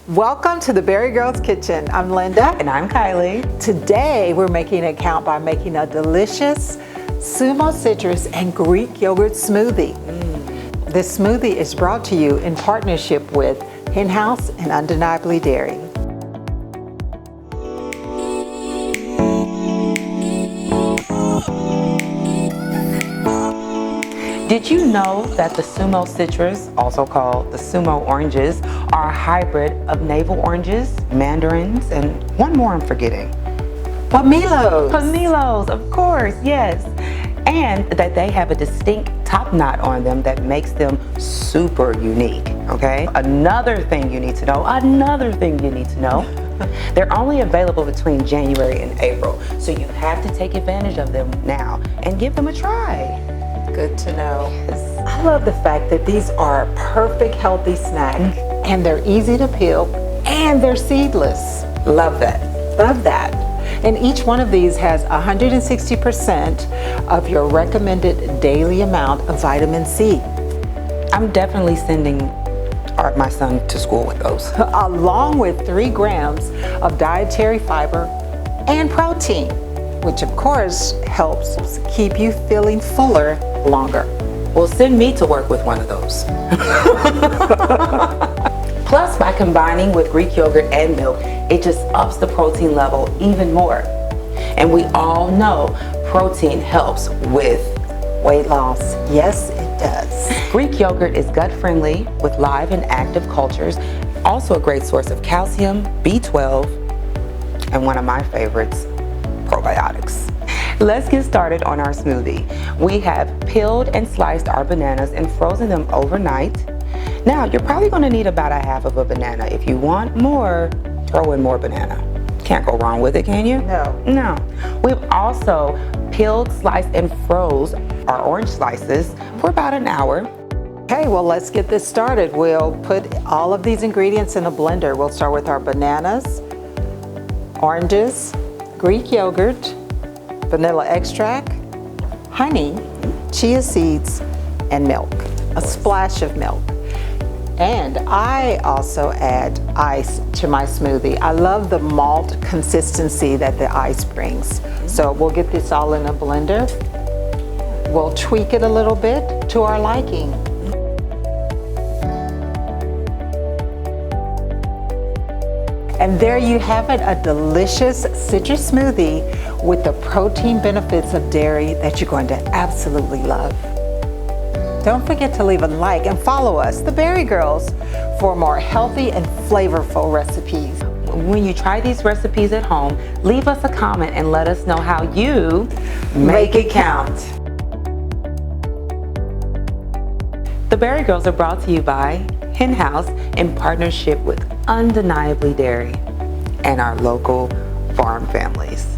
Welcome to the BariGirls Kitchen. I'm Linda. And I'm Kylie. Today we're making an account by making a delicious Sumo citrus and Greek yogurt smoothie. This smoothie is brought to you in partnership with Hen House and Undeniably Dairy. Did you know that the Sumo citrus, also called the Sumo oranges, are a hybrid of navel oranges, mandarins, and one more I'm forgetting? Pomelos. Pomelos, of course, yes. And that they have a distinct top knot on them that makes them super unique, okay? Another thing you need to know, they're only available between January and April, so you have to take advantage of them now and give them a try. Good to know. I love the fact that these are a perfect healthy snack and they're easy to peel and they're seedless. Love that. Love that. And each one of these has 160% of your recommended daily amount of vitamin C. I'm definitely sending my son to school with those. Along with 3 grams of dietary fiber and protein, which of course helps keep you feeling fuller longer. Well, send me to work with one of those. Plus, by combining with Greek yogurt and milk, it just ups the protein level even more. And we all know protein helps with weight loss. Yes, it does. Greek yogurt is gut friendly with live and active cultures, also a great source of calcium, B12, and one of my favorites, probiotics. Let's get started on our smoothie. We have peeled and sliced our bananas and frozen them overnight. Now, you're probably going to need about a half of a banana. If you want more, throw in more banana. Can't go wrong with it, can you? No. We've also peeled, sliced, and froze our orange slices for about an hour. Okay, well, let's get this started. We'll put all of these ingredients in a blender. We'll start with our bananas, oranges, Greek yogurt, vanilla extract, honey, chia seeds, and milk. A splash of milk. And I also add ice to my smoothie. I love the malt consistency that the ice brings. So we'll get this all in a blender. We'll tweak it a little bit to our liking. And there you have it, a delicious citrus smoothie with the protein benefits of dairy that you're going to absolutely love. Don't forget to leave a like and follow us, the BariGirls, for more healthy and flavorful recipes. When you try these recipes at home, leave us a comment and let us know how you make it count. The BariGirls are brought to you by Hen House in partnership with Undeniably Dairy and our local farm families.